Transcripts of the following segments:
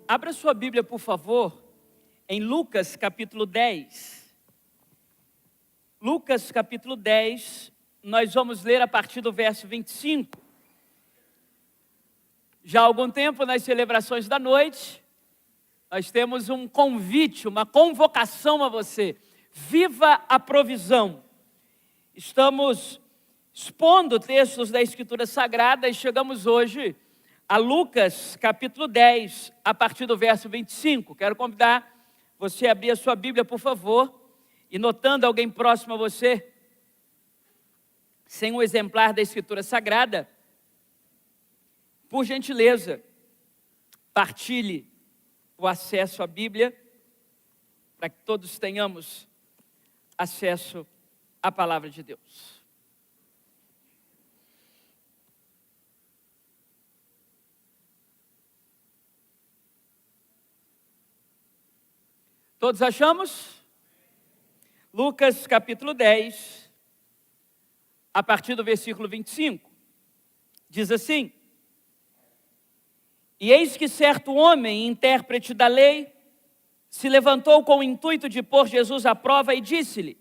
Abra sua Bíblia, por favor, em Lucas capítulo 10. Lucas capítulo 10, nós vamos ler a partir do verso 25. Já há algum tempo, nas celebrações da noite, nós temos um convite, uma convocação a você. Viva a provisão. Estamos expondo textos da Escritura Sagrada e chegamos hoje a Lucas capítulo 10, a partir do verso 25. Quero convidar você a abrir a sua Bíblia, por favor, e notando alguém próximo a você, sem um exemplar da Escritura Sagrada, por gentileza, partilhe o acesso à Bíblia, para que todos tenhamos acesso à Palavra de Deus. Todos achamos? Lucas capítulo 10, a partir do versículo 25, diz assim: E eis que certo homem, intérprete da lei, se levantou com o intuito de pôr Jesus à prova e disse-lhe: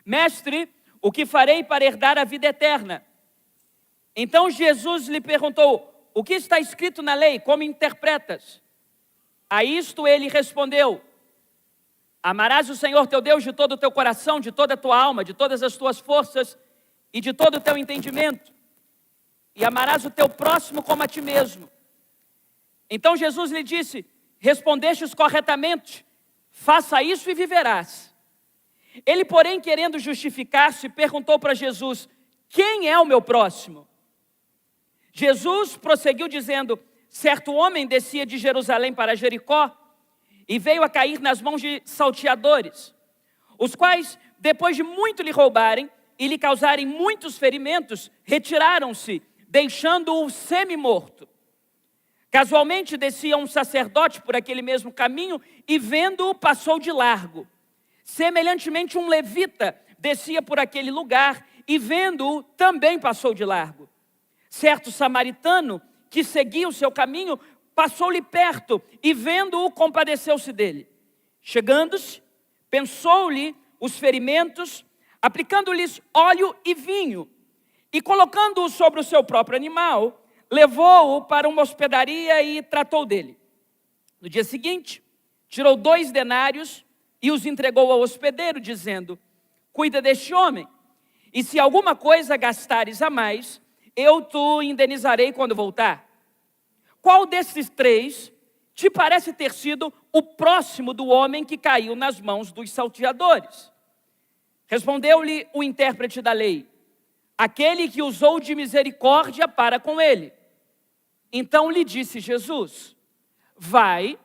Mestre, o que farei para herdar a vida eterna? Então Jesus lhe perguntou: O que está escrito na lei? Como interpretas? A isto ele respondeu: Amarás o Senhor teu Deus de todo o teu coração, de toda a tua alma, de todas as tuas forças e de todo o teu entendimento. E amarás o teu próximo como a ti mesmo. Então Jesus lhe disse: Respondestes corretamente, faça isso e viverás. Ele, porém, querendo justificar-se, perguntou para Jesus: Quem é o meu próximo? Jesus prosseguiu dizendo: Certo homem descia de Jerusalém para Jericó e veio a cair nas mãos de salteadores, os quais, depois de muito lhe roubarem e lhe causarem muitos ferimentos, retiraram-se, deixando-o semi-morto. Casualmente descia um sacerdote por aquele mesmo caminho e, vendo-o, passou de largo. Semelhantemente, um levita descia por aquele lugar e, vendo-o, também passou de largo. Certo samaritano, que seguia o seu caminho, passou-lhe perto e, vendo-o, compadeceu-se dele. Chegando-se, pensou-lhe os ferimentos, aplicando-lhes óleo e vinho, e colocando-o sobre o seu próprio animal, levou-o para uma hospedaria e tratou dele. No dia seguinte, tirou 2 denários e os entregou ao hospedeiro, dizendo: Cuida deste homem, e se alguma coisa gastares a mais, eu te indenizarei quando voltar. Qual desses 3 te parece ter sido o próximo do homem que caiu nas mãos dos salteadores? Respondeu-lhe o intérprete da lei: Aquele que usou de misericórdia para com ele. Então lhe disse Jesus: Vai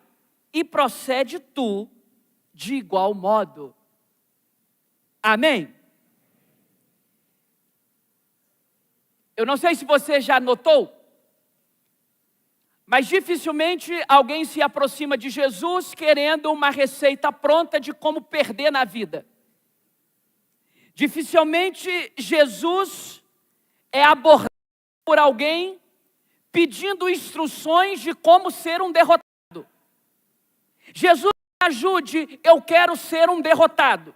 e procede tu de igual modo. Amém? Eu não sei se você já notou, mas dificilmente alguém se aproxima de Jesus querendo uma receita pronta de como perder na vida. Dificilmente Jesus é abordado por alguém pedindo instruções de como ser um derrotado. Jesus, me ajude, eu quero ser um derrotado.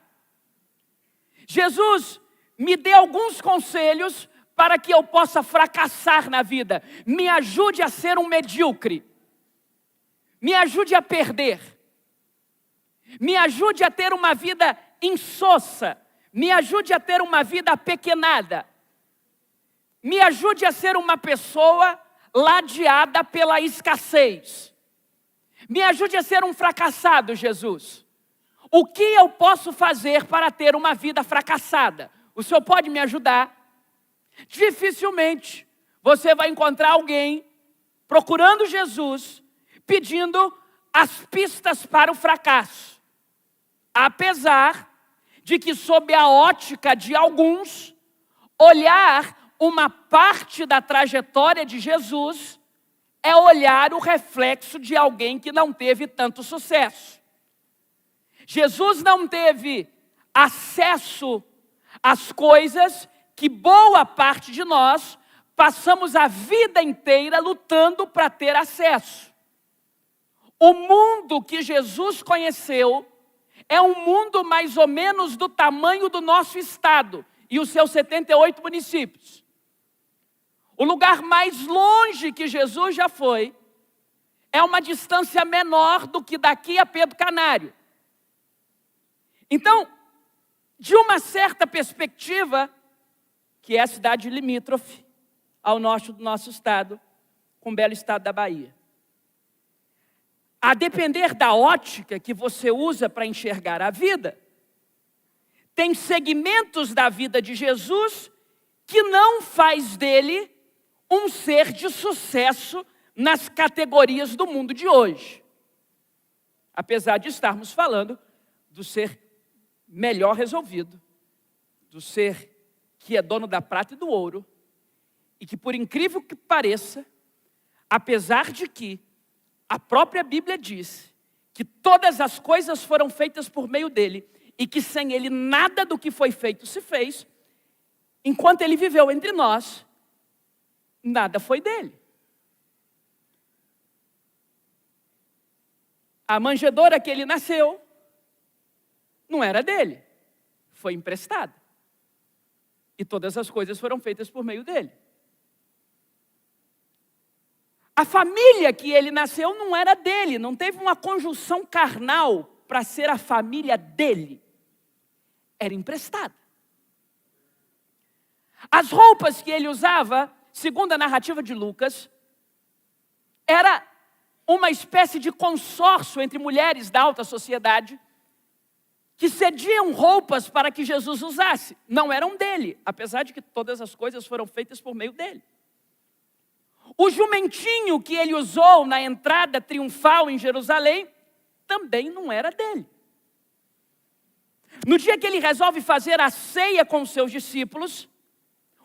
Jesus, me dê alguns conselhos para que eu possa fracassar na vida. Me ajude a ser um medíocre. Me ajude a perder. Me ajude a ter uma vida insossa. Me ajude a ter uma vida apequenada. Me ajude a ser uma pessoa ladeada pela escassez. Me ajude a ser um fracassado, Jesus. O que eu posso fazer para ter uma vida fracassada? O Senhor pode me ajudar? Dificilmente você vai encontrar alguém procurando Jesus, pedindo as pistas para o fracasso. Apesar de que, sob a ótica de alguns, olhar uma parte da trajetória de Jesus é olhar o reflexo de alguém que não teve tanto sucesso. Jesus não teve acesso às coisas que boa parte de nós passamos a vida inteira lutando para ter acesso. O mundo que Jesus conheceu é um mundo mais ou menos do tamanho do nosso estado e os seus 78 municípios. O lugar mais longe que Jesus já foi é uma distância menor do que daqui a Pedro Canário. Então, de uma certa perspectiva, que é a cidade limítrofe ao norte do nosso estado, com o belo estado da Bahia. A depender da ótica que você usa para enxergar a vida, tem segmentos da vida de Jesus que não faz dele um ser de sucesso nas categorias do mundo de hoje. Apesar de estarmos falando do ser melhor resolvido, do ser que é dono da prata e do ouro, e que, por incrível que pareça, apesar de que a própria Bíblia diz que todas as coisas foram feitas por meio dele, e que sem ele nada do que foi feito se fez, enquanto ele viveu entre nós, nada foi dele. A manjedoura que ele nasceu não era dele, foi emprestada. E todas as coisas foram feitas por meio dele. A família que ele nasceu não era dele, não teve uma conjunção carnal para ser a família dele. Era emprestada. As roupas que ele usava, segundo a narrativa de Lucas, era uma espécie de consórcio entre mulheres da alta sociedade que cediam roupas para que Jesus usasse. Não eram dele, apesar de que todas as coisas foram feitas por meio dele. O jumentinho que ele usou na entrada triunfal em Jerusalém também não era dele. No dia que ele resolve fazer a ceia com os seus discípulos,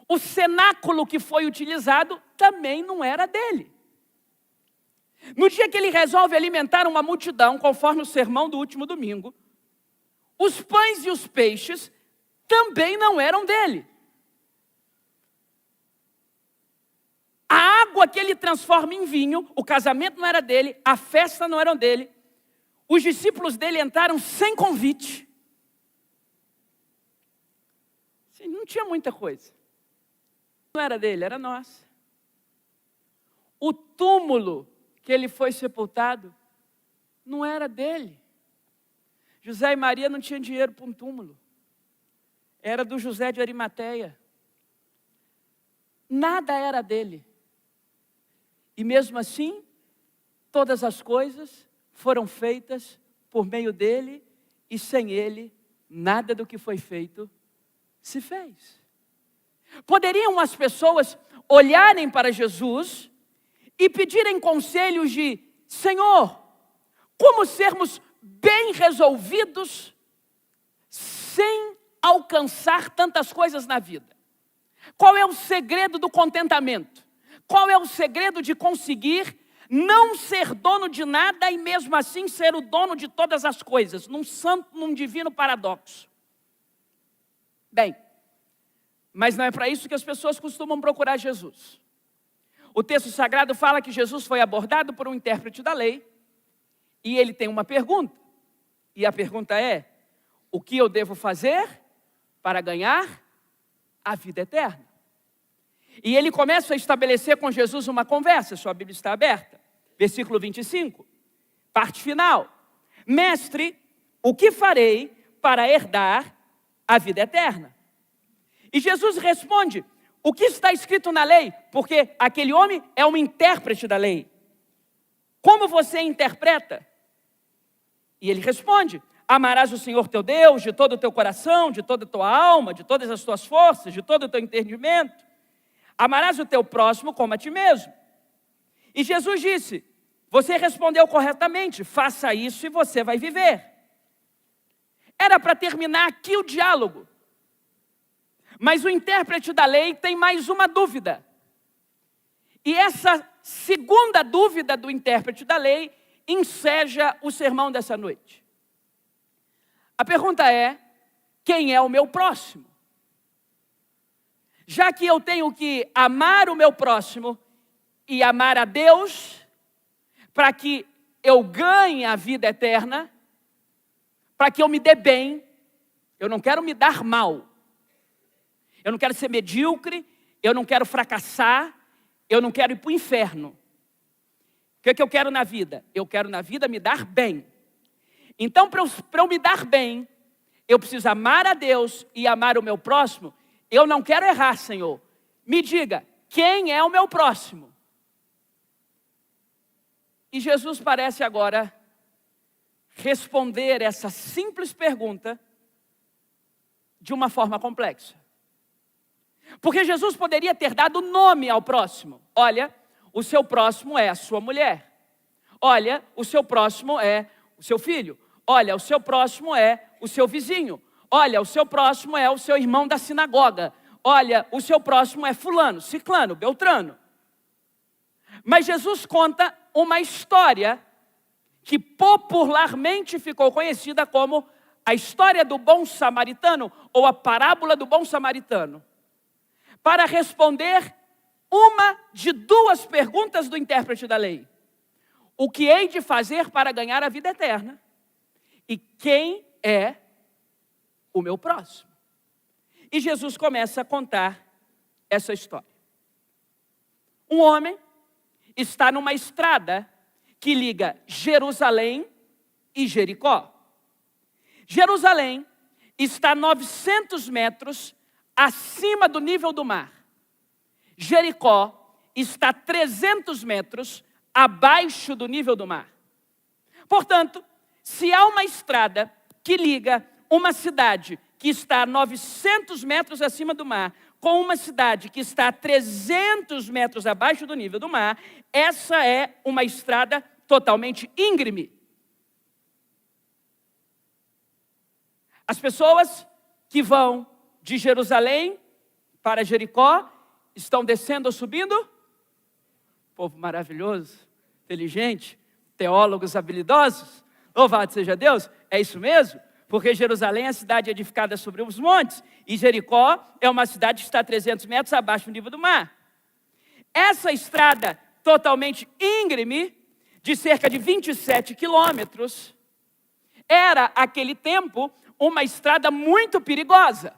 o cenáculo que foi utilizado também não era dele. No dia que ele resolve alimentar uma multidão, conforme o sermão do último domingo, os pães e os peixes também não eram dele. A água que ele transforma em vinho, o casamento não era dele, a festa não era dele. Os discípulos dele entraram sem convite. Não tinha muita coisa. Não era dele, era nossa. O túmulo que ele foi sepultado não era dele. José e Maria não tinham dinheiro para um túmulo. Era do José de Arimateia. Nada era dele. E mesmo assim, todas as coisas foram feitas por meio dele, e sem ele, nada do que foi feito se fez. Poderiam as pessoas olharem para Jesus e pedirem conselhos de: Senhor, como sermos bem resolvidos sem alcançar tantas coisas na vida? Qual é o segredo do contentamento? Qual é o segredo de conseguir não ser dono de nada e mesmo assim ser o dono de todas as coisas? Num divino paradoxo. Bem, mas não é para isso que as pessoas costumam procurar Jesus. O texto sagrado fala que Jesus foi abordado por um intérprete da lei e ele tem uma pergunta. E a pergunta é: o que eu devo fazer para ganhar a vida eterna? E ele começa a estabelecer com Jesus uma conversa. Sua Bíblia está aberta. Versículo 25, parte final. Mestre, o que farei para herdar a vida eterna? E Jesus responde: o que está escrito na lei? Porque aquele homem é um intérprete da lei. Como você interpreta? E ele responde: amarás o Senhor teu Deus de todo o teu coração, de toda a tua alma, de todas as tuas forças, de todo o teu entendimento. Amarás o teu próximo como a ti mesmo. E Jesus disse: você respondeu corretamente, faça isso e você vai viver. Era para terminar aqui o diálogo. Mas o intérprete da lei tem mais uma dúvida. E essa segunda dúvida do intérprete da lei enseja o sermão dessa noite. A pergunta é: quem é o meu próximo? Já que eu tenho que amar o meu próximo e amar a Deus, para que eu ganhe a vida eterna, para que eu me dê bem. Eu não quero me dar mal. Eu não quero ser medíocre, eu não quero fracassar, eu não quero ir para o inferno. O que é que eu quero na vida? Eu quero na vida me dar bem. Então, para eu me dar bem, eu preciso amar a Deus e amar o meu próximo. Eu não quero errar, Senhor. Me diga, quem é o meu próximo? E Jesus parece agora responder essa simples pergunta de uma forma complexa. Porque Jesus poderia ter dado nome ao próximo. Olha, o seu próximo é a sua mulher. Olha, o seu próximo é o seu filho. Olha, o seu próximo é o seu vizinho. Olha, o seu próximo é o seu irmão da sinagoga. Olha, o seu próximo é fulano, ciclano, beltrano. Mas Jesus conta uma história que popularmente ficou conhecida como a história do bom samaritano, ou a parábola do bom samaritano, para responder uma de duas perguntas do intérprete da lei: o que hei de fazer para ganhar a vida eterna? E quem é o meu próximo? E Jesus começa a contar essa história. Um homem está numa estrada que liga Jerusalém e Jericó. Jerusalém está a 900 metros acima do nível do mar. Jericó está a 300 metros abaixo do nível do mar. Portanto, se há uma estrada que liga uma cidade que está a 900 metros acima do mar com uma cidade que está a 300 metros abaixo do nível do mar, essa é uma estrada totalmente íngreme. As pessoas que vão de Jerusalém para Jericó estão descendo ou subindo? Povo maravilhoso, inteligente, teólogos habilidosos. Louvado seja Deus, é isso mesmo? Porque Jerusalém é a cidade edificada sobre os montes e Jericó é uma cidade que está a 300 metros abaixo do nível do mar. Essa estrada totalmente íngreme, de cerca de 27 quilômetros, era, naquele tempo, uma estrada muito perigosa.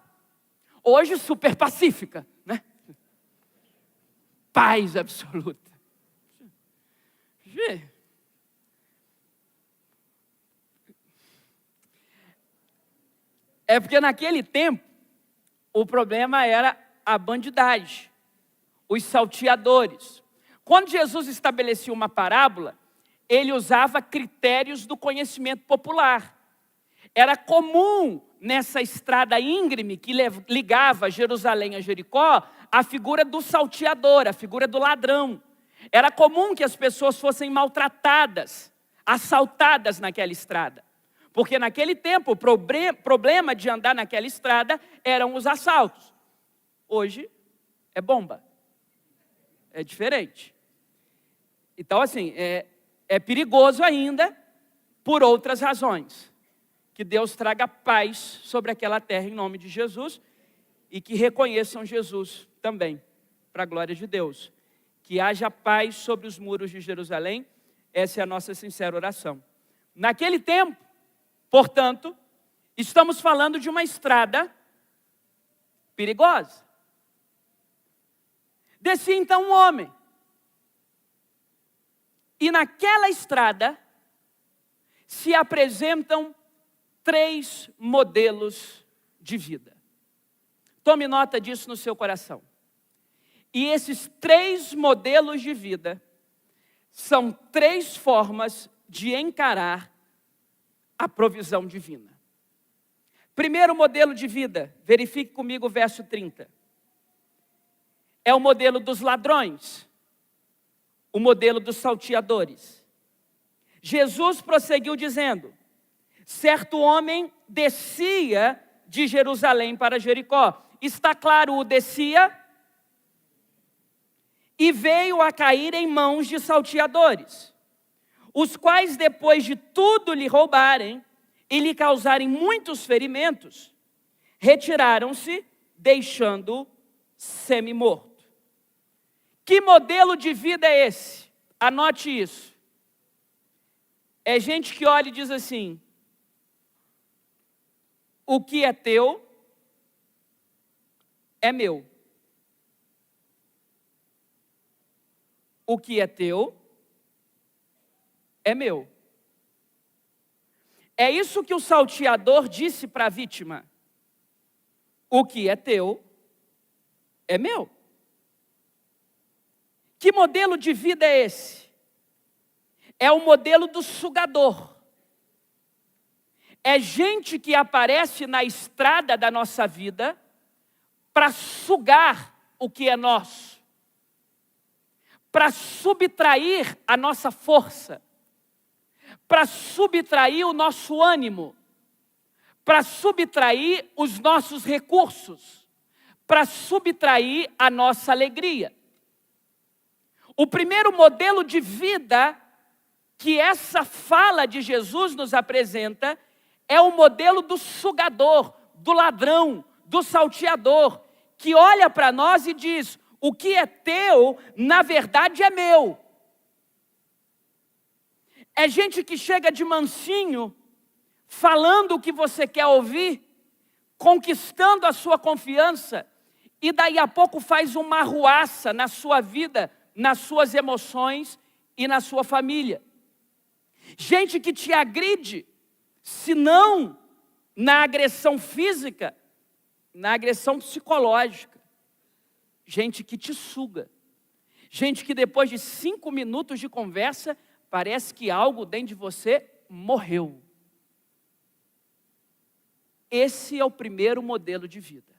Hoje, super pacífica, né? Paz absoluta. É porque naquele tempo, o problema era a bandidagem, os salteadores. Quando Jesus estabelecia uma parábola, ele usava critérios do conhecimento popular. Era comum nessa estrada íngreme que ligava Jerusalém a Jericó, a figura do salteador, a figura do ladrão. Era comum que as pessoas fossem maltratadas, assaltadas naquela estrada. Porque naquele tempo o problema de andar naquela estrada eram os assaltos. Hoje é bomba. É diferente. Então assim, é perigoso ainda por outras razões. Que Deus traga paz sobre aquela terra em nome de Jesus e que reconheçam Jesus também, para a glória de Deus. Que haja paz sobre os muros de Jerusalém, essa é a nossa sincera oração. Naquele tempo, portanto, estamos falando de uma estrada perigosa. Descia então um homem. E naquela estrada se apresentam 3 modelos de vida. Tome nota disso no seu coração. E esses 3 modelos de vida são 3 formas de encarar a provisão divina. Primeiro modelo de vida, verifique comigo o verso 30. É o modelo dos ladrões, o modelo dos salteadores. Jesus prosseguiu dizendo: certo homem descia de Jerusalém para Jericó. Está claro, o descia e veio a cair em mãos de salteadores, os quais, depois de tudo lhe roubarem e lhe causarem muitos ferimentos, retiraram-se, deixando-o semi-morto. Que modelo de vida é esse? Anote isso. É gente que olha e diz assim: o que é teu é meu. O que é teu é meu. É isso que o salteador disse para a vítima: o que é teu é meu. Que modelo de vida é esse? É o modelo do sugador. É gente que aparece na estrada da nossa vida para sugar o que é nosso, para subtrair a nossa força, para subtrair o nosso ânimo, para subtrair os nossos recursos, para subtrair a nossa alegria. O primeiro modelo de vida que essa fala de Jesus nos apresenta é o modelo do sugador, do ladrão, do salteador, que olha para nós e diz: o que é teu, na verdade é meu. É gente que chega de mansinho, falando o que você quer ouvir, conquistando a sua confiança, e daí a pouco faz uma arruaça na sua vida, nas suas emoções e na sua família. Gente que te agride, se não na agressão física, na agressão psicológica. Gente que te suga. Gente que depois de 5 minutos de conversa, parece que algo dentro de você morreu. Esse é o primeiro modelo de vida.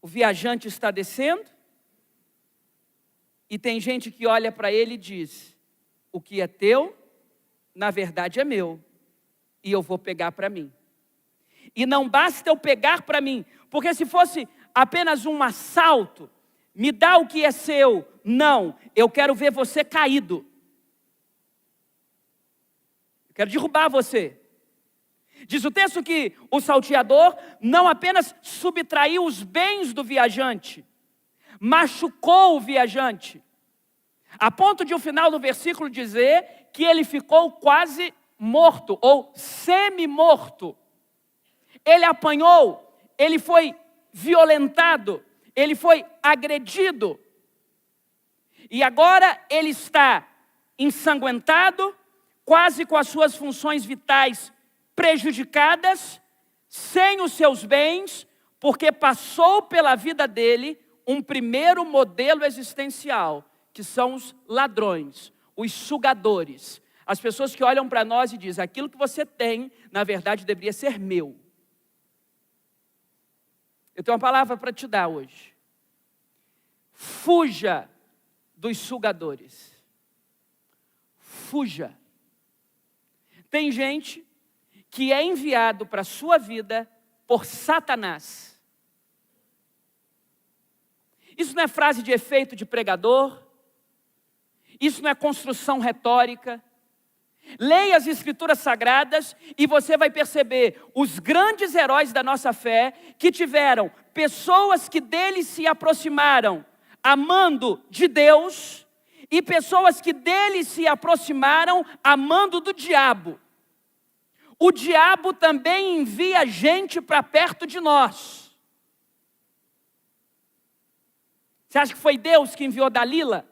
O viajante está descendo, e tem gente que olha para ele e diz: o que é teu, na verdade é meu, e eu vou pegar para mim. E não basta eu pegar para mim, porque se fosse apenas um assalto, me dá o que é seu. Não, eu quero ver você caído. Eu quero derrubar você. Diz o texto que o salteador não apenas subtraiu os bens do viajante, machucou o viajante, a ponto de o final do versículo dizer que ele ficou quase morto, ou semi-morto. Ele apanhou, ele foi violentado, ele foi agredido. E agora ele está ensanguentado, quase com as suas funções vitais prejudicadas, sem os seus bens, porque passou pela vida dele um primeiro modelo existencial, que são os ladrões, os sugadores, as pessoas que olham para nós e dizem: aquilo que você tem, na verdade, deveria ser meu. Eu tenho uma palavra para te dar hoje. Fuja dos sugadores. Fuja. Tem gente que é enviado para a sua vida por Satanás. Isso não é frase de efeito de pregador. Isso não é construção retórica. Leia as Escrituras Sagradas e você vai perceber os grandes heróis da nossa fé que tiveram pessoas que deles se aproximaram amando de Deus e pessoas que deles se aproximaram amando do diabo. O diabo também envia gente para perto de nós. Você acha que foi Deus que enviou Dalila?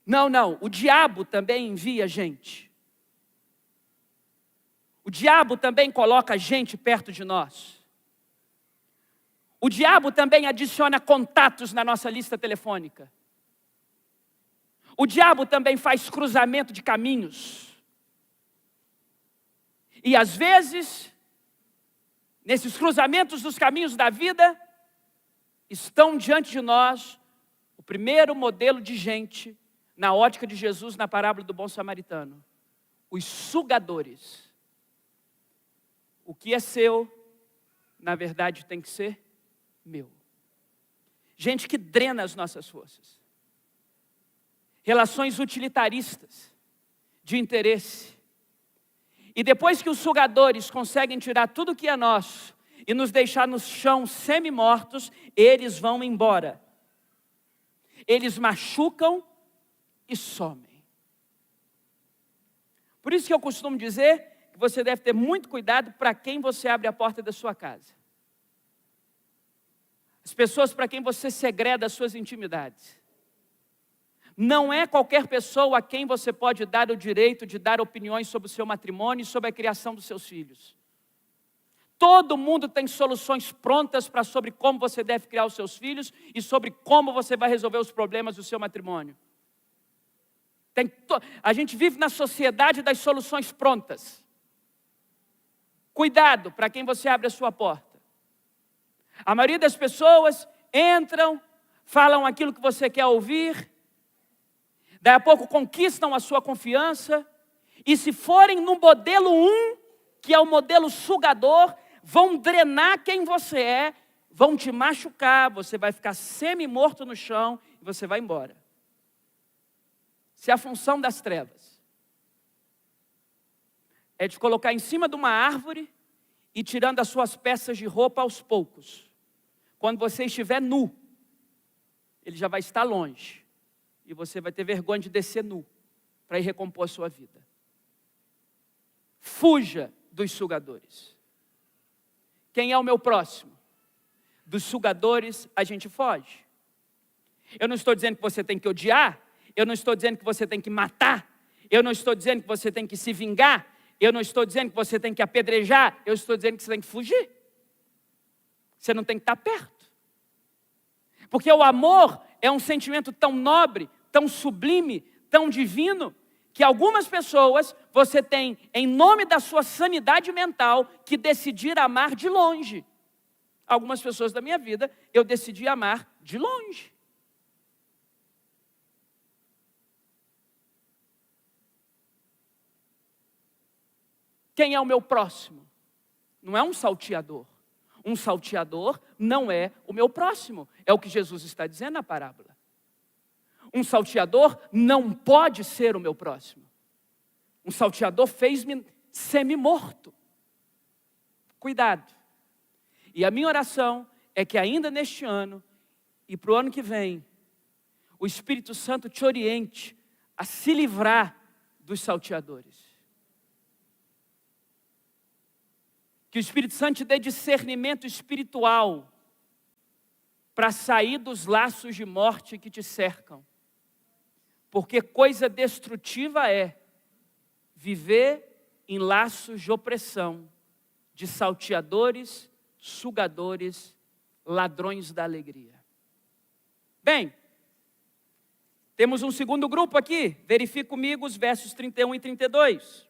Não, não, o diabo também envia gente. O diabo também coloca gente perto de nós. O diabo também adiciona contatos na nossa lista telefônica. O diabo também faz cruzamento de caminhos. E às vezes, nesses cruzamentos dos caminhos da vida, estão diante de nós o primeiro modelo de gente, na ótica de Jesus, na parábola do bom samaritano: os sugadores. O que é seu, na verdade, tem que ser meu. Gente que drena as nossas forças. Relações utilitaristas, de interesse. E depois que os sugadores conseguem tirar tudo que é nosso e nos deixar no chão semi-mortos, eles vão embora. Eles machucam e somem. Por isso que eu costumo dizer que você deve ter muito cuidado para quem você abre a porta da sua casa. As pessoas para quem você segreda as suas intimidades. Não é qualquer pessoa a quem você pode dar o direito de dar opiniões sobre o seu matrimônio e sobre a criação dos seus filhos. Todo mundo tem soluções prontas sobre como você deve criar os seus filhos e sobre como você vai resolver os problemas do seu matrimônio. A gente vive na sociedade das soluções prontas. Cuidado para quem você abre a sua porta. A maioria das pessoas entram, falam aquilo que você quer ouvir, daí a pouco conquistam a sua confiança, e se forem no modelo 1, que é o modelo sugador, vão drenar quem você é, vão te machucar, você vai ficar semi-morto no chão e você vai embora. Se a função das trevas é de colocar em cima de uma árvore e tirando as suas peças de roupa aos poucos, quando você estiver nu, ele já vai estar longe e você vai ter vergonha de descer nu para ir recompor a sua vida. Fuja dos sugadores. Quem é o meu próximo? Dos sugadores a gente foge. Eu não estou dizendo que você tem que odiar, eu não estou dizendo que você tem que matar, eu não estou dizendo que você tem que se vingar, eu não estou dizendo que você tem que apedrejar, eu estou dizendo que você tem que fugir. Você não tem que estar perto. Porque o amor é um sentimento tão nobre, tão sublime, tão divino, que algumas pessoas você tem, em nome da sua sanidade mental, que decidir amar de longe. Algumas pessoas da minha vida, eu decidi amar de longe. Quem é o meu próximo? Não é um salteador. Um salteador não é o meu próximo. É o que Jesus está dizendo na parábola. Um salteador não pode ser o meu próximo. Um salteador fez-me semi-morto. Cuidado. E a minha oração é que ainda neste ano e para o ano que vem, o Espírito Santo te oriente a se livrar dos salteadores. Que o Espírito Santo te dê discernimento espiritual para sair dos laços de morte que te cercam. Porque coisa destrutiva é viver em laços de opressão, de salteadores, sugadores, ladrões da alegria. Bem, temos um segundo grupo aqui. Verifique comigo os versos 31 e 32.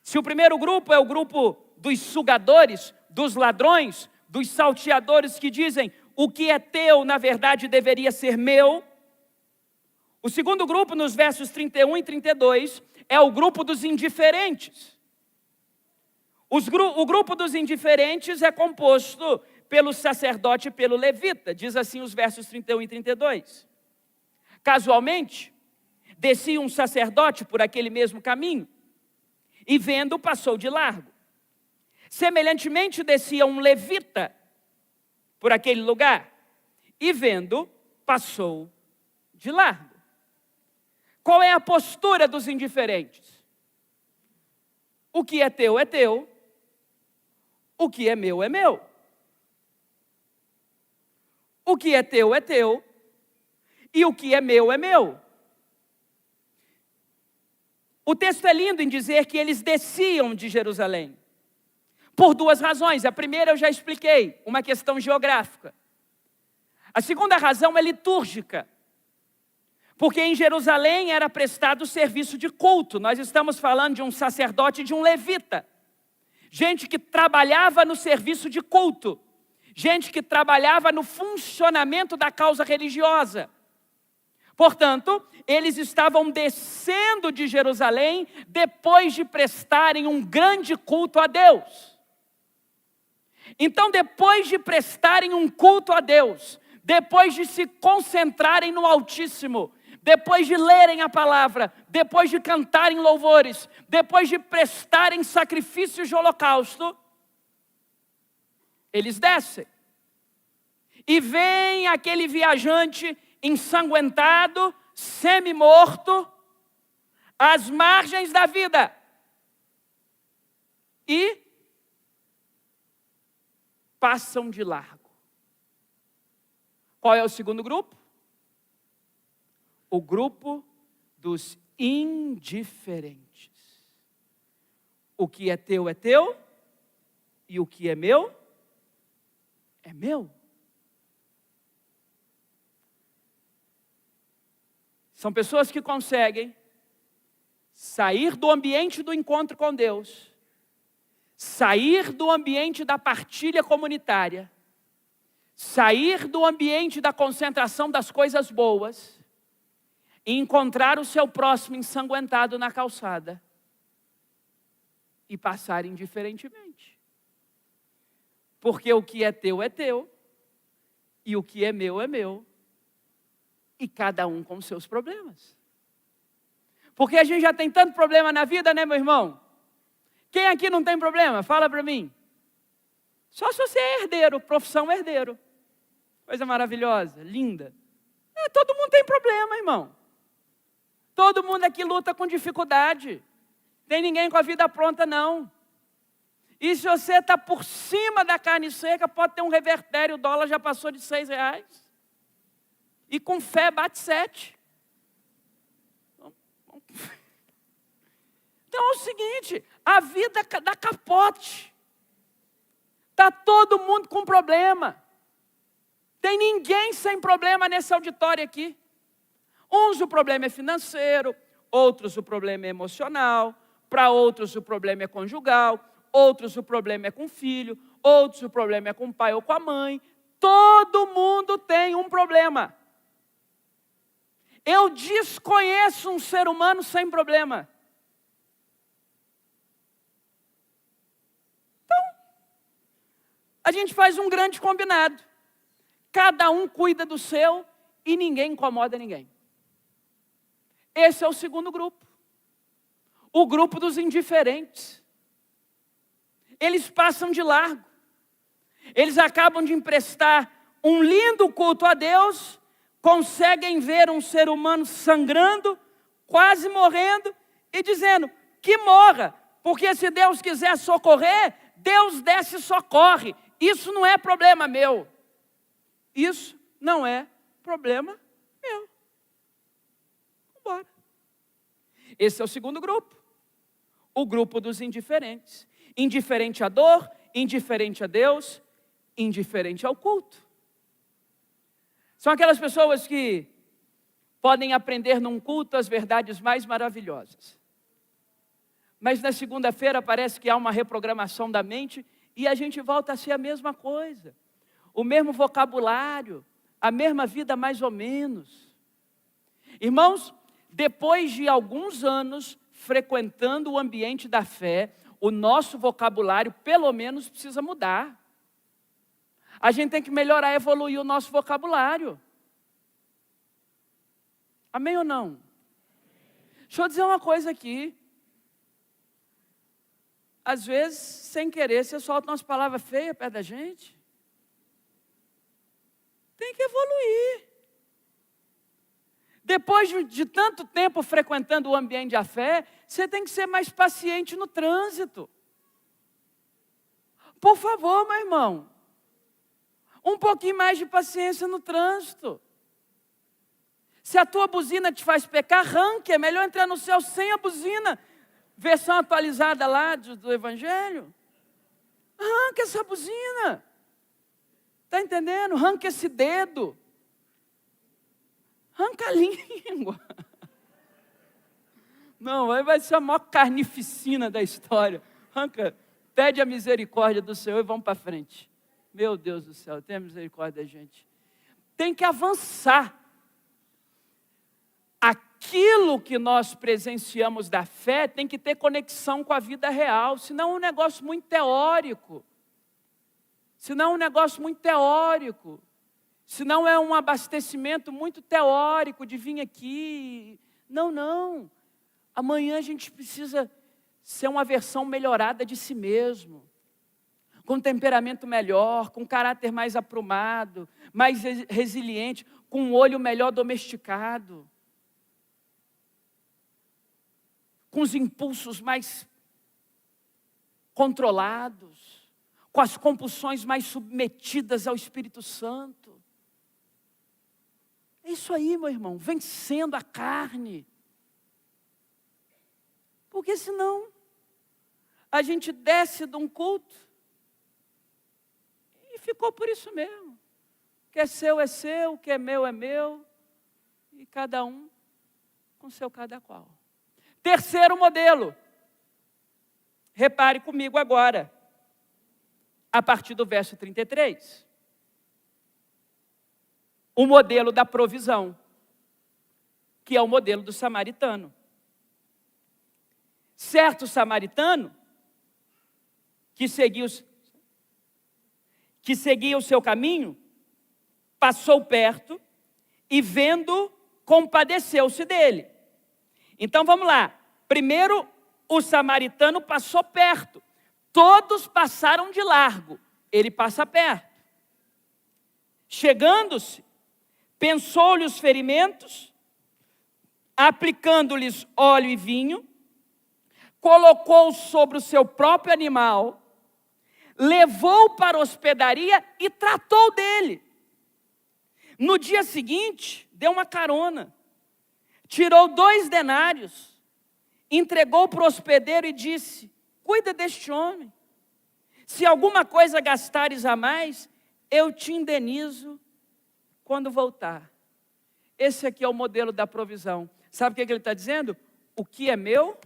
Se o primeiro grupo é o grupo dos sugadores, dos ladrões, dos salteadores que dizem o que é teu, na verdade, deveria ser meu. O segundo grupo, nos versos 31 e 32, é o grupo dos indiferentes. O grupo dos indiferentes é composto pelo sacerdote e pelo levita, diz assim os versos 31 e 32. Casualmente, descia um sacerdote por aquele mesmo caminho, e vendo, passou de largo. Semelhantemente, descia um levita por aquele lugar, e vendo, passou de largo. Qual é a postura dos indiferentes? O que é teu é teu, o que é meu é meu. O que é teu, e o que é meu é meu. O texto é lindo em dizer que eles desciam de Jerusalém. Por duas razões. A primeira eu já expliquei, uma questão geográfica. A segunda razão é litúrgica. Porque em Jerusalém era prestado o serviço de culto. Nós estamos falando de um sacerdote e de um levita. Gente que trabalhava no serviço de culto. Gente que trabalhava no funcionamento da causa religiosa. Portanto, eles estavam descendo de Jerusalém depois de prestarem um grande culto a Deus. Então, depois de prestarem um culto a Deus, depois de se concentrarem no Altíssimo, depois de lerem a palavra, depois de cantarem louvores, depois de prestarem sacrifícios de holocausto, eles descem. E vem aquele viajante ensanguentado, semi-morto, às margens da vida. E passam de largo. Qual é o segundo grupo? O grupo dos indiferentes. O que é teu, e o que é meu, é meu. São pessoas que conseguem sair do ambiente do encontro com Deus, sair do ambiente da partilha comunitária, sair do ambiente da concentração das coisas boas e encontrar o seu próximo ensanguentado na calçada e passar indiferentemente. Porque o que é teu, e o que é meu, e cada um com seus problemas. Porque a gente já tem tanto problema na vida, né, meu irmão? Quem aqui não tem problema? Fala para mim. Só se você é herdeiro, profissão herdeiro. Coisa maravilhosa, linda. Todo mundo tem problema, irmão. Todo mundo aqui luta com dificuldade. Tem ninguém com a vida pronta, não. E se você está por cima da carne seca, pode ter um revertério, o dólar já passou de R$6. E com fé bate 7. Então é o seguinte, a vida dá capote. Está todo mundo com problema. Tem ninguém sem problema nesse auditório aqui. Uns o problema é financeiro, outros o problema é emocional, para outros o problema é conjugal, outros o problema é com o filho, outros o problema é com o pai ou com a mãe. Todo mundo tem um problema. Eu desconheço um ser humano sem problema. Então, a gente faz um grande combinado. Cada um cuida do seu e ninguém incomoda ninguém. Esse é o segundo grupo. O grupo dos indiferentes. Eles passam de largo. Eles acabam de emprestar um lindo culto a Deus, conseguem ver um ser humano sangrando, quase morrendo, e dizendo que morra, porque se Deus quiser socorrer, Deus desce e socorre. Isso não é problema meu. Isso não é problema meu. Vamos embora. Esse é o segundo grupo. O grupo dos indiferentes. Indiferente à dor, indiferente a Deus, indiferente ao culto. São aquelas pessoas que podem aprender num culto as verdades mais maravilhosas. Mas na segunda-feira parece que há uma reprogramação da mente e a gente volta a ser a mesma coisa. O mesmo vocabulário, a mesma vida mais ou menos. Irmãos, depois de alguns anos frequentando o ambiente da fé, o nosso vocabulário pelo menos precisa mudar. A gente tem que melhorar, evoluir o nosso vocabulário. Amém ou não? Deixa eu dizer uma coisa aqui. Às vezes, sem querer, você solta umas palavras feias perto da gente. Tem que evoluir. Depois de tanto tempo frequentando o ambiente da fé, você tem que ser mais paciente no trânsito. Por favor, meu irmão. Um pouquinho mais de paciência no trânsito. Se a tua buzina te faz pecar, arranque. É melhor entrar no céu sem a buzina. Versão atualizada lá do Evangelho. Arranque essa buzina. Está entendendo? Arranque esse dedo. Arranca a língua. Não, vai ser a maior carnificina da história. Arranca, pede a misericórdia do Senhor e vamos para frente. Meu Deus do céu, tenha misericórdia da gente. Tem que avançar. Aquilo que nós presenciamos da fé tem que ter conexão com a vida real, senão é um negócio muito teórico. Senão é um negócio muito teórico. Senão é um abastecimento muito teórico de vir aqui. Não. Amanhã a gente precisa ser uma versão melhorada de si mesmo. com temperamento melhor, com caráter mais aprumado, mais resiliente, com um olho melhor domesticado, com os impulsos mais controlados, com as compulsões mais submetidas ao Espírito Santo. É isso aí, meu irmão, vencendo a carne. Porque senão, a gente desce de um culto e ficou por isso mesmo. O que é seu, o que é meu, e cada um com seu cada qual. Terceiro modelo. Repare comigo agora, a partir do verso 33. O modelo da provisão, que é o modelo do samaritano. Certo samaritano, que seguia o seu caminho, passou perto e vendo, compadeceu-se dele. Então vamos lá. Primeiro, o samaritano passou perto. Todos passaram de largo. Ele passa perto. Chegando-se, pensou-lhe os ferimentos, aplicando-lhes óleo e vinho, colocou sobre o seu próprio animal, levou para a hospedaria e tratou dele. No dia seguinte, deu uma carona, tirou 2 denários, entregou para o hospedeiro e disse: cuida deste homem, se alguma coisa gastares a mais, eu te indenizo quando voltar. Esse aqui é o modelo da provisão. Sabe o que ele está dizendo? O que é meu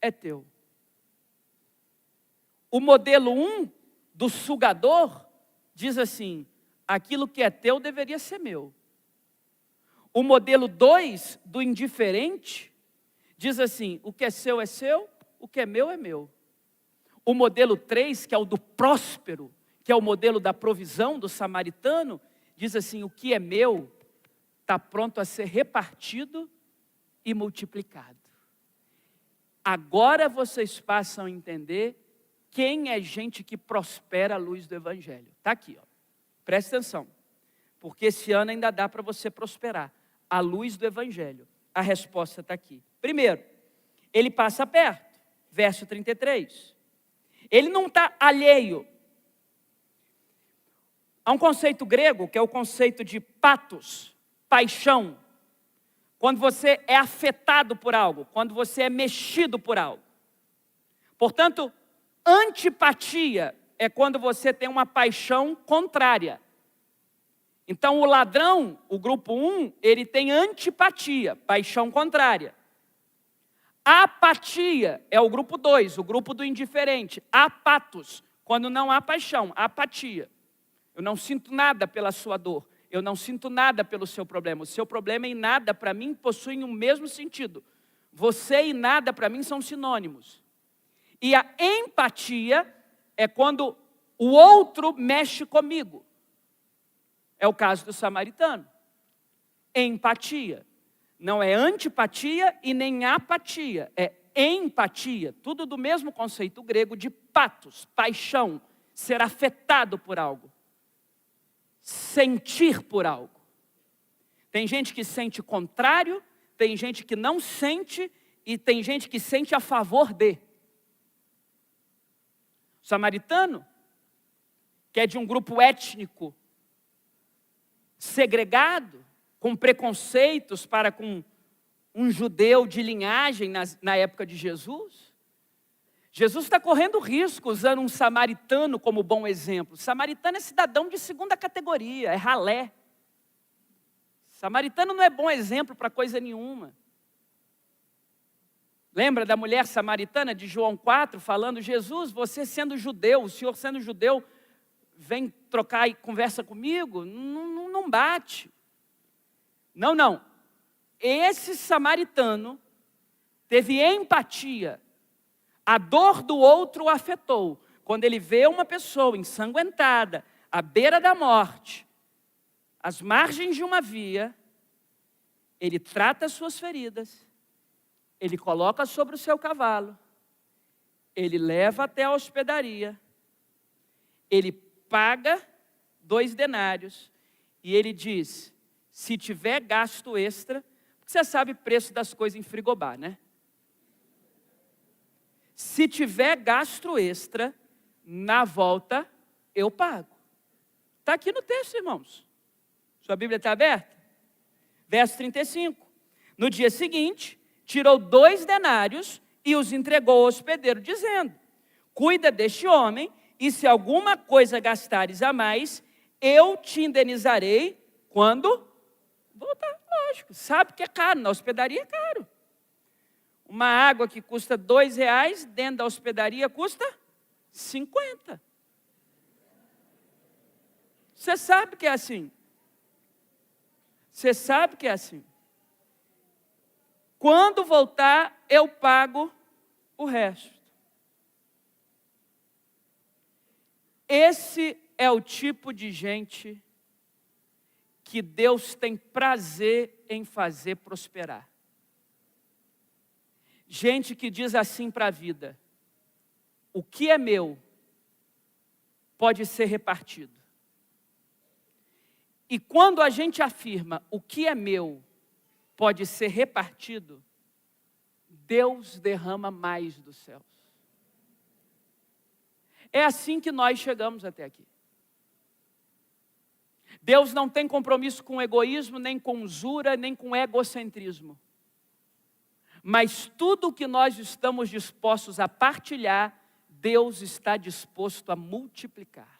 é teu. O modelo 1 do sugador diz assim: aquilo que é teu deveria ser meu. O modelo 2 do indiferente diz assim: o que é seu, o que é meu é meu. O modelo 3, que é o do próspero, que é o modelo da provisão do samaritano, diz assim: o que é meu está pronto a ser repartido e multiplicado. Agora vocês passam a entender quem é gente que prospera à luz do Evangelho. Está aqui, ó. Presta atenção, porque esse ano ainda dá para você prosperar à luz do Evangelho. A resposta está aqui. Primeiro, ele passa perto, verso 33. Ele não está alheio a um conceito grego, que é o conceito de patos, paixão. Quando você é afetado por algo, quando você é mexido por algo. Portanto, antipatia é quando você tem uma paixão contrária. Então, o ladrão, o grupo 1, ele tem antipatia, paixão contrária. Apatia é o grupo 2, o grupo do indiferente. Apatos, quando não há paixão, apatia. Eu não sinto nada pela sua dor. Eu não sinto nada pelo seu problema. O seu problema e nada, para mim, possuem o mesmo sentido. Você e nada, para mim, são sinônimos. E a empatia é quando o outro mexe comigo. É o caso do samaritano. Empatia. Não é antipatia e nem apatia. É empatia. Tudo do mesmo conceito grego de patos, paixão, ser afetado por algo. Sentir por algo. Tem gente que sente contrário, tem gente que não sente e tem gente que sente a favor de. O samaritano, que é de um grupo étnico segregado, com preconceitos para com um judeu de linhagem na época de Jesus, Jesus está correndo risco usando um samaritano como bom exemplo. O samaritano é cidadão de segunda categoria, é ralé. Samaritano não é bom exemplo para coisa nenhuma. Lembra da mulher samaritana de João 4, falando: Jesus, você sendo judeu, o senhor sendo judeu, vem trocar e conversa comigo? Não bate. Não. Esse samaritano teve empatia. A dor do outro o afetou. Quando ele vê uma pessoa ensanguentada, à beira da morte, às margens de uma via, ele trata as suas feridas, ele coloca sobre o seu cavalo, ele leva até a hospedaria Ele paga 2 denários e ele diz, se tiver gasto extra, porque você sabe o preço das coisas em frigobar, né? Se tiver gasto extra, na volta eu pago. Está aqui no texto, irmãos. Sua Bíblia está aberta? Verso 35. No dia seguinte, tirou 2 denários e os entregou ao hospedeiro, dizendo, cuida deste homem, e se alguma coisa gastares a mais, eu te indenizarei quando voltar. Lógico, sabe que é caro, na hospedaria é caro. Uma água que custa R$2, dentro da hospedaria custa 50. Você sabe que é assim. Você sabe que é assim. Quando voltar, eu pago o resto. Esse é o tipo de gente que Deus tem prazer em fazer prosperar. Gente que diz assim para a vida, o que é meu pode ser repartido. E quando a gente afirma o que é meu pode ser repartido, Deus derrama mais dos céus. É assim que nós chegamos até aqui. Deus não tem compromisso com egoísmo, nem com usura, nem com egocentrismo. Mas tudo que nós estamos dispostos a partilhar, Deus está disposto a multiplicar.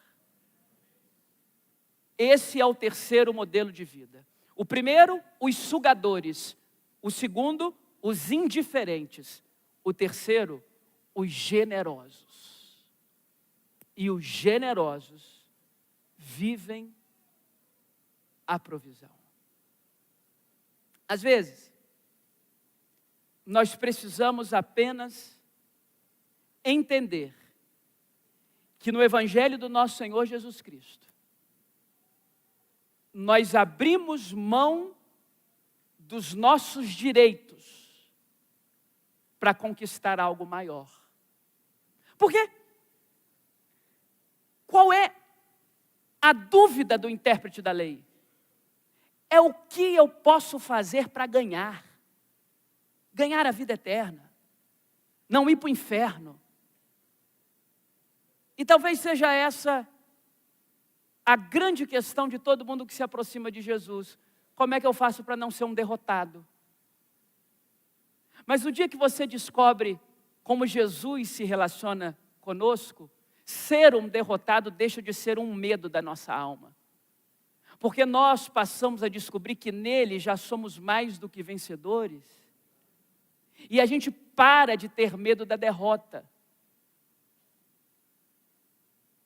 Esse é o terceiro modelo de vida. O primeiro, os sugadores. O segundo, os indiferentes. O terceiro, os generosos. E os generosos vivem a provisão. Às vezes, nós precisamos apenas entender que no Evangelho do nosso Senhor Jesus Cristo, nós abrimos mão dos nossos direitos para conquistar algo maior. Por quê? Qual é a dúvida do intérprete da lei? É o que eu posso fazer para ganhar. Ganhar a vida eterna. Não ir para o inferno. E talvez seja essa a grande questão de todo mundo que se aproxima de Jesus. Como é que eu faço para não ser um derrotado? Mas o dia que você descobre como Jesus se relaciona conosco, ser um derrotado deixa de ser um medo da nossa alma. Porque nós passamos a descobrir que nele já somos mais do que vencedores. E a gente para de ter medo da derrota.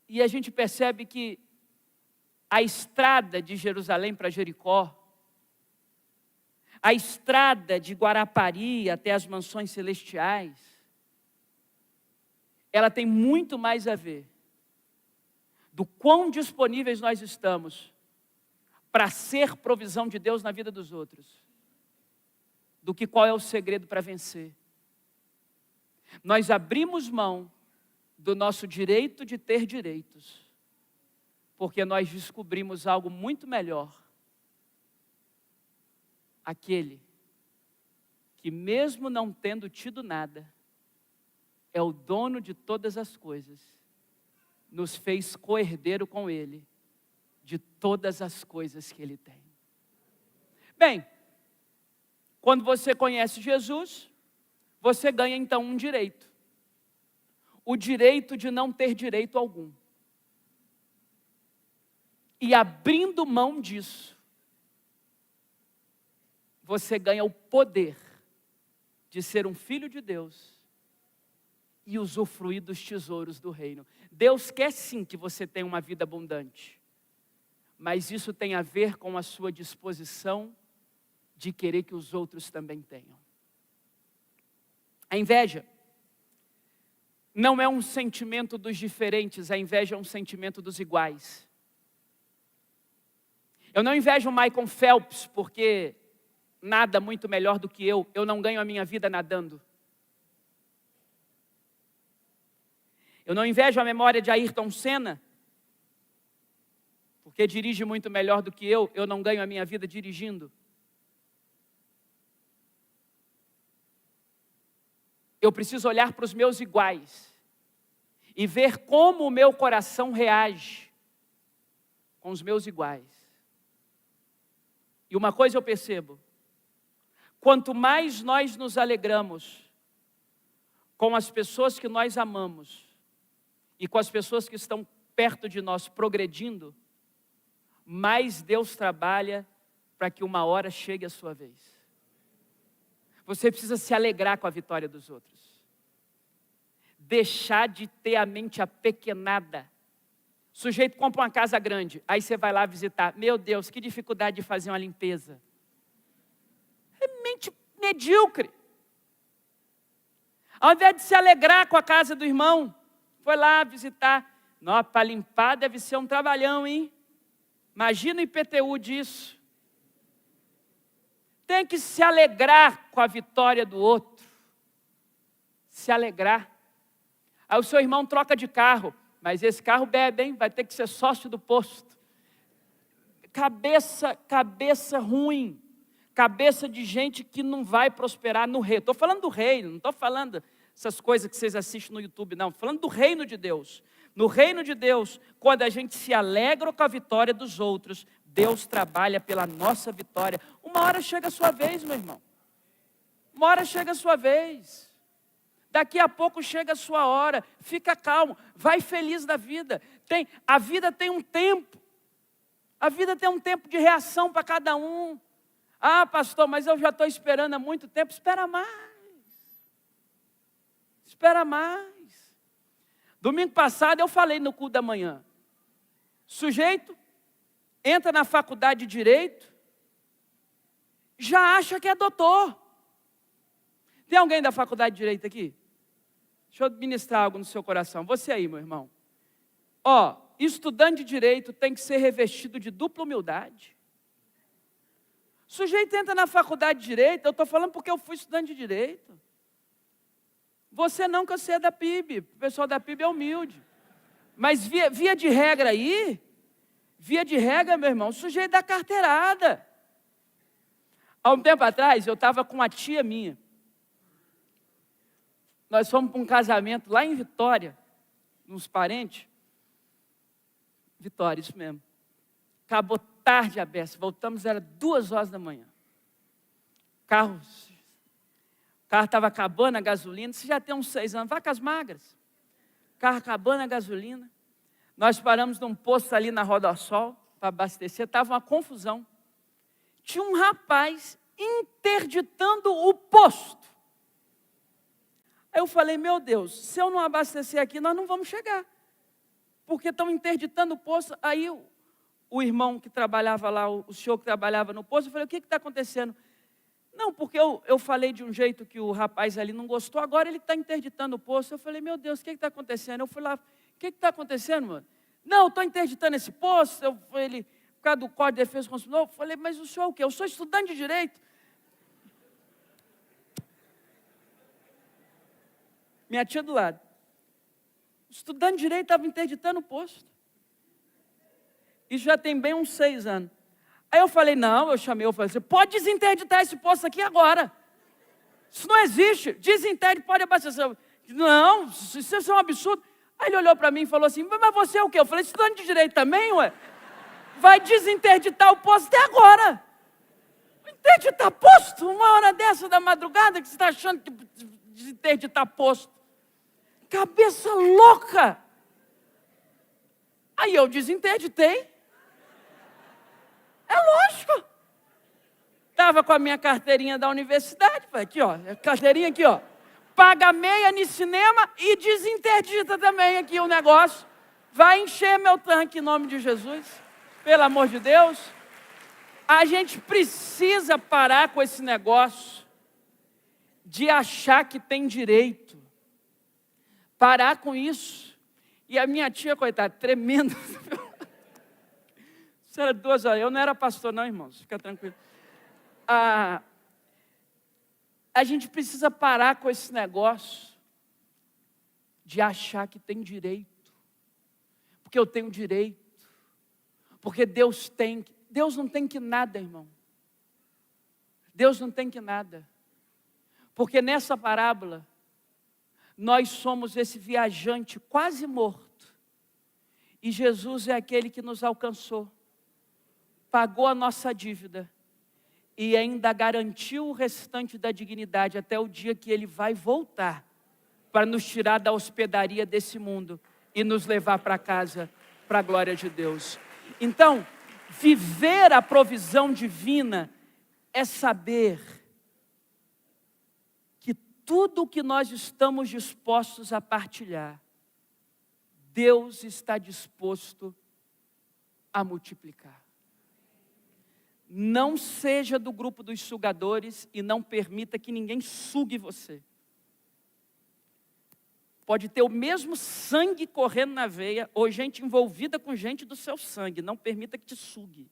E a gente percebe que a estrada de Jerusalém para Jericó, a estrada de Guarapari até as mansões celestiais, ela tem muito mais a ver do quão disponíveis nós estamos para ser provisão de Deus na vida dos outros, do que qual é o segredo para vencer. Nós abrimos mão do nosso direito de ter direitos, porque nós descobrimos algo muito melhor. Aquele que mesmo não tendo tido nada, é o dono de todas as coisas, nos fez co-herdeiro com Ele, de todas as coisas que Ele tem. Bem, quando você conhece Jesus, você ganha então um direito. O direito de não ter direito algum. E abrindo mão disso, você ganha o poder de ser um filho de Deus e usufruir dos tesouros do reino. Deus quer sim que você tenha uma vida abundante, mas isso tem a ver com a sua disposição de querer que os outros também tenham. A inveja não é um sentimento dos diferentes, a inveja é um sentimento dos iguais. Eu não invejo o Michael Phelps porque nada muito melhor do que eu não ganho a minha vida nadando. Eu não invejo a memória de Ayrton Senna porque dirige muito melhor do que eu não ganho a minha vida dirigindo. Eu preciso olhar para os meus iguais e ver como o meu coração reage com os meus iguais. E uma coisa eu percebo: quanto mais nós nos alegramos com as pessoas que nós amamos e com as pessoas que estão perto de nós progredindo, mais Deus trabalha para que uma hora chegue a sua vez. Você precisa se alegrar com a vitória dos outros. Deixar de ter a mente apequenada. O sujeito compra uma casa grande, aí você vai lá visitar. Meu Deus, que dificuldade de fazer uma limpeza. É mente medíocre. Ao invés de se alegrar com a casa do irmão, foi lá visitar. Nossa, para limpar deve ser um trabalhão, hein? Imagina o IPTU disso. Tem que se alegrar com a vitória do outro. Se alegrar. Aí o seu irmão troca de carro, mas esse carro bebe, hein? Vai ter que ser sócio do posto. Cabeça ruim. Cabeça de gente que não vai prosperar no reino. Estou falando do reino, não estou falando essas coisas que vocês assistem no YouTube, não. Estou falando do reino de Deus. No reino de Deus, quando a gente se alegra com a vitória dos outros, Deus trabalha pela nossa vitória. Uma hora chega a sua vez, meu irmão. Uma hora chega a sua vez. Daqui a pouco chega a sua hora. Fica calmo, vai feliz da vida. A vida tem um tempo. A vida tem um tempo de reação para cada um. Ah, pastor, mas eu já estou esperando há muito tempo. Espera mais. Espera mais. Domingo passado eu falei no culto da manhã. Sujeito entra na faculdade de Direito, já acha que é doutor. Tem alguém da faculdade de Direito aqui? Deixa eu ministrar algo no seu coração. Você aí, meu irmão. Estudante de Direito tem que ser revestido de dupla humildade. O sujeito entra na faculdade de Direito, eu estou falando porque eu fui estudante de Direito. Você não, que você é da PIB, o pessoal da PIB é humilde. Mas via de regra aí, meu irmão, o sujeito dá carteirada. Há um tempo atrás, eu estava com uma tia minha. Nós fomos para um casamento lá em Vitória, uns parentes. Vitória, isso mesmo. Acabou tarde a beça, voltamos, era 2h da manhã. O carro estava acabando a gasolina. Você já tem uns 6 anos, vacas magras. O carro acabando a gasolina. Nós paramos num posto ali na Rodossol para abastecer. Estava uma confusão. Tinha um rapaz interditando o posto. Aí eu falei, meu Deus, se eu não abastecer aqui, nós não vamos chegar. Porque estão interditando o posto. Aí o irmão que trabalhava lá, o senhor que trabalhava no posto, eu falei, o que está acontecendo? Não, porque eu falei de um jeito que o rapaz ali não gostou, agora ele está interditando o posto. Eu falei, meu Deus, o que está acontecendo? Eu fui lá, o que está acontecendo, mano? Não, estou interditando esse posto. Ele, por causa do Código de Defesa do Consumidor. Eu falei, mas o senhor é o quê? Eu sou estudante de Direito. Minha tia do lado. Estudante de Direito estava interditando o posto. Isso já tem bem uns 6 anos. Aí eu falei, eu falei, você pode desinterditar esse posto aqui agora. Isso não existe. Desinterdite, pode abastecer. Não, isso é um absurdo. Aí ele olhou para mim e falou assim, mas você é o quê? Eu falei, estudante de Direito também, ué? Vai desinterditar o posto até agora. Interditar posto? 1h dessa da madrugada que você está achando que desinterditar posto? Cabeça louca. Aí eu desinterditei. É lógico. Estava com a minha carteirinha da universidade, aqui ó, carteirinha aqui ó. Paga meia no cinema e desinterdita também aqui o negócio. Vai encher meu tanque em nome de Jesus. Pelo amor de Deus. A gente precisa parar com esse negócio de achar que tem direito. Parar com isso. E a minha tia, coitada, tremenda. Isso era 2h. Eu não era pastor não, irmãos. Fica tranquilo. A gente precisa parar com esse negócio de achar que tem direito. Porque eu tenho direito. Porque Deus não tem que nada, irmão. Deus não tem que nada. Porque nessa parábola, nós somos esse viajante quase morto. E Jesus é aquele que nos alcançou, pagou a nossa dívida e ainda garantiu o restante da dignidade até o dia que Ele vai voltar para nos tirar da hospedaria desse mundo e nos levar para casa, para a glória de Deus. Então, viver a provisão divina é saber que tudo o que nós estamos dispostos a partilhar, Deus está disposto a multiplicar. Não seja do grupo dos sugadores e não permita que ninguém sugue você. Pode ter o mesmo sangue correndo na veia, ou gente envolvida com gente do seu sangue. Não permita que te sugue.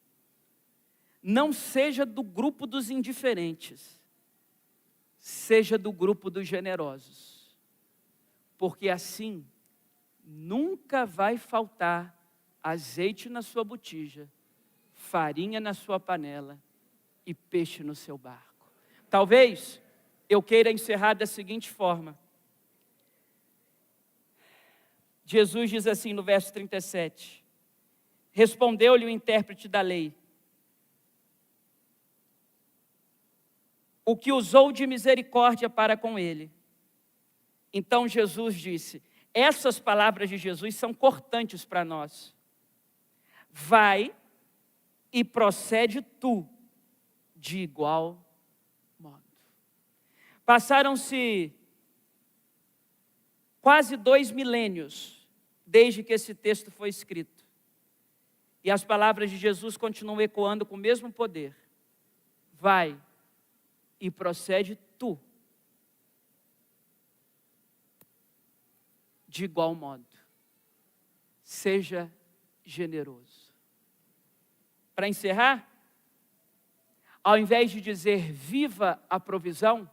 Não seja do grupo dos indiferentes. Seja do grupo dos generosos. Porque assim, nunca vai faltar azeite na sua botija, farinha na sua panela e peixe no seu barco. Talvez eu queira encerrar da seguinte forma. Jesus diz assim no verso 37, respondeu-lhe o intérprete da lei, o que usou de misericórdia para com ele. Então Jesus disse, essas palavras de Jesus são cortantes para nós. Vai e procede tu de igual modo. Passaram-se quase 2 milênios desde que esse texto foi escrito. E as palavras de Jesus continuam ecoando com o mesmo poder. Vai e procede tu de igual modo. Seja generoso. Para encerrar, ao invés de dizer viva a provisão,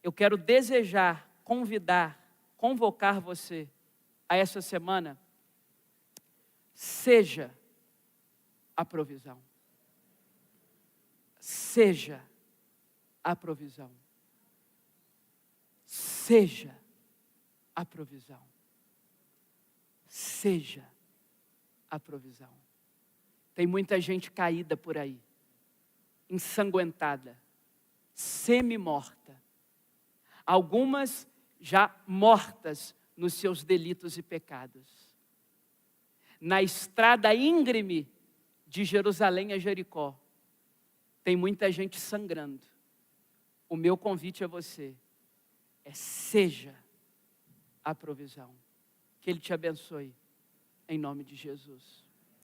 eu quero desejar, convidar, convocar você a essa semana, seja a provisão. Seja a provisão. Seja a provisão. Seja a provisão. Tem muita gente caída por aí, ensanguentada, semi-morta. Algumas já mortas nos seus delitos e pecados. Na estrada íngreme de Jerusalém a Jericó, tem muita gente sangrando. O meu convite a você é seja a provisão. Que Ele te abençoe, em nome de Jesus.